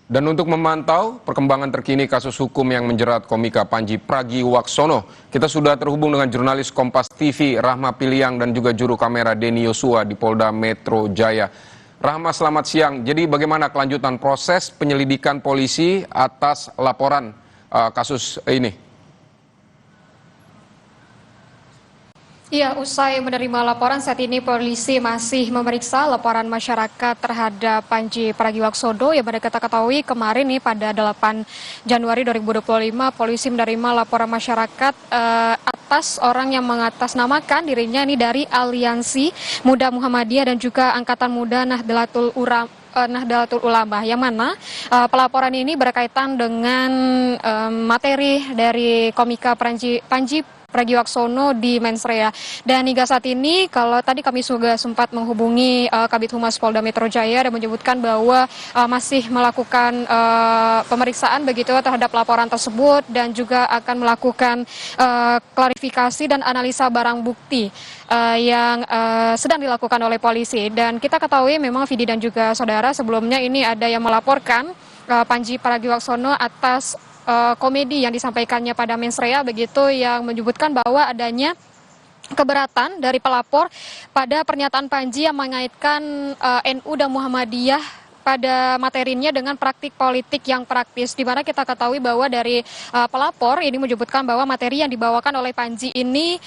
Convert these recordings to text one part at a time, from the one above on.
Dan untuk memantau perkembangan terkini kasus hukum yang menjerat komika Panji Pragiwaksono, kita sudah terhubung dengan jurnalis Kompas TV Rahma Piliang dan juga juru kamera Denny Yosua di Polda Metro Jaya. Rahma, selamat siang. Jadi bagaimana kelanjutan proses penyelidikan polisi atas laporan kasus ini? Iya, usai menerima laporan, saat ini polisi masih memeriksa laporan masyarakat terhadap Panji Pragiwaksono yang pada kita ketahui kemarin nih pada 8 Januari 2025 polisi menerima laporan masyarakat atas orang yang mengatasnamakan dirinya ini dari Aliansi Muda Muhammadiyah dan juga Angkatan Muda Nahdlatul Ulama, yang mana pelaporan ini berkaitan dengan materi dari komika Panji Pragiwaksono di Mensrea. Dan hingga saat ini, kalau tadi kami juga sempat menghubungi Kabid Humas Polda Metro Jaya dan menyebutkan bahwa masih melakukan pemeriksaan begitu terhadap laporan tersebut dan juga akan melakukan klarifikasi dan analisa barang bukti yang sedang dilakukan oleh polisi. Dan kita ketahui memang Vidi dan juga saudara sebelumnya ini ada yang melaporkan Panji Pragiwaksono atas komedi yang disampaikannya pada Mensrea begitu, yang menyebutkan bahwa adanya keberatan dari pelapor pada pernyataan Panji yang mengaitkan NU dan Muhammadiyah pada materinya dengan praktik politik yang praktis, di mana kita ketahui bahwa dari pelapor ini menyebutkan bahwa materi yang dibawakan oleh Panji ini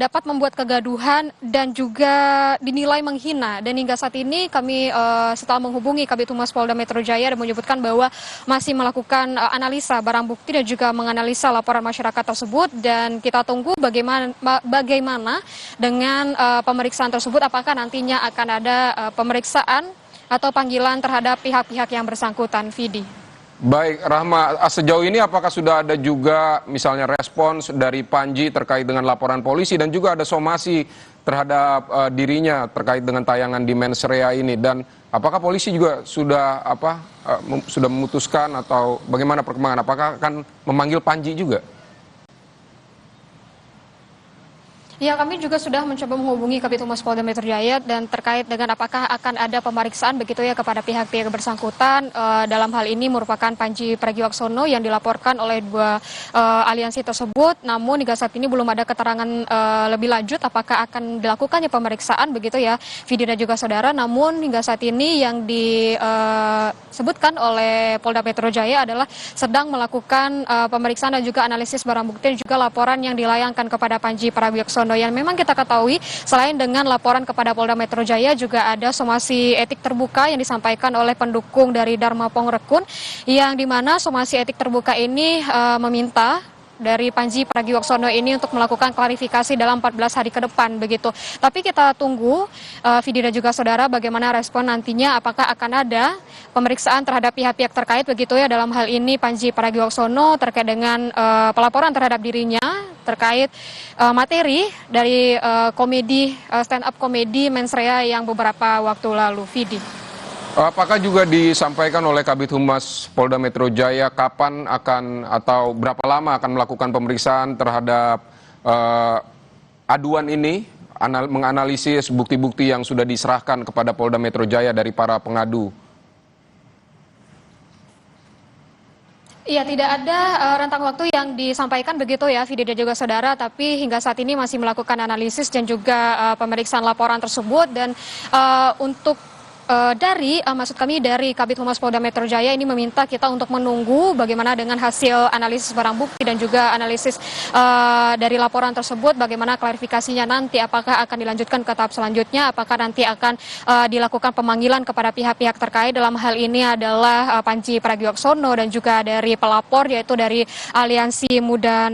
dapat membuat kegaduhan dan juga dinilai menghina. Dan hingga saat ini kami setelah menghubungi Kabid Humas Polda Metro Jaya dan menyebutkan bahwa masih melakukan analisa barang bukti dan juga menganalisa laporan masyarakat tersebut, dan kita tunggu bagaimana dengan pemeriksaan tersebut, apakah nantinya akan ada pemeriksaan atau panggilan terhadap pihak-pihak yang bersangkutan, Vidi. Baik, Rahma, sejauh ini apakah sudah ada juga misalnya respons dari Panji terkait dengan laporan polisi dan juga ada somasi terhadap dirinya terkait dengan tayangan di Mensrea ini, dan apakah polisi juga sudah sudah memutuskan atau bagaimana perkembangan, apakah akan memanggil Panji juga? Ya, kami juga sudah mencoba menghubungi Kabid Humas Polda Metro Jaya dan terkait dengan apakah akan ada pemeriksaan begitu ya kepada pihak-pihak bersangkutan. Dalam hal ini merupakan Panji Pragiwaksono yang dilaporkan oleh dua aliansi tersebut. Namun hingga saat ini belum ada keterangan lebih lanjut apakah akan dilakukannya pemeriksaan begitu ya, Vidi dan juga saudara. Namun hingga saat ini yang disebutkan oleh Polda Metro Jaya adalah sedang melakukan pemeriksaan dan juga analisis barang bukti dan juga laporan yang dilayangkan kepada Panji Pragiwaksono. Yang memang kita ketahui selain dengan laporan kepada Polda Metro Jaya juga ada somasi etik terbuka yang disampaikan oleh pendukung dari Dharma Pongrekun, yang dimana somasi etik terbuka ini meminta dari Panji Pragiwaksono ini untuk melakukan klarifikasi dalam 14 hari ke depan begitu. Tapi kita tunggu Vidi dan juga saudara bagaimana respon nantinya, apakah akan ada pemeriksaan terhadap pihak-pihak terkait begitu ya, dalam hal ini Panji Pragiwaksono terkait dengan pelaporan terhadap dirinya terkait materi dari stand up komedi Mensrea yang beberapa waktu lalu, Vidi. Apakah juga disampaikan oleh Kabid Humas Polda Metro Jaya kapan akan atau berapa lama akan melakukan pemeriksaan terhadap aduan ini, menganalisis bukti-bukti yang sudah diserahkan kepada Polda Metro Jaya dari para pengadu? Iya, tidak ada rentang waktu yang disampaikan begitu ya, Vidi dan juga saudara, tapi hingga saat ini masih melakukan analisis dan juga pemeriksaan laporan tersebut. Dan untuk maksud kami dari Kabid Humas Polda Metro Jaya ini meminta kita untuk menunggu bagaimana dengan hasil analisis barang bukti dan juga analisis dari laporan tersebut, bagaimana klarifikasinya nanti, apakah akan dilanjutkan ke tahap selanjutnya, apakah nanti akan dilakukan pemanggilan kepada pihak-pihak terkait. Dalam hal ini adalah Panji Pragiwaksono dan juga dari pelapor yaitu dari Aliansi Muda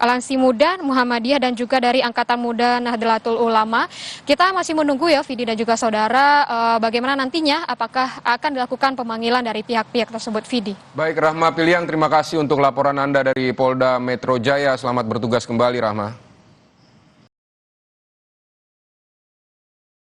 Aliansi Muda Muhammadiyah dan juga dari Angkatan Muda Nahdlatul Ulama. Kita masih menunggu ya, Vidi dan juga saudara, bagaimana nantinya, apakah akan dilakukan pemanggilan dari pihak-pihak tersebut, Vidi. Baik, Rahma Piliang, terima kasih untuk laporan Anda dari Polda Metro Jaya. Selamat bertugas kembali, Rahma.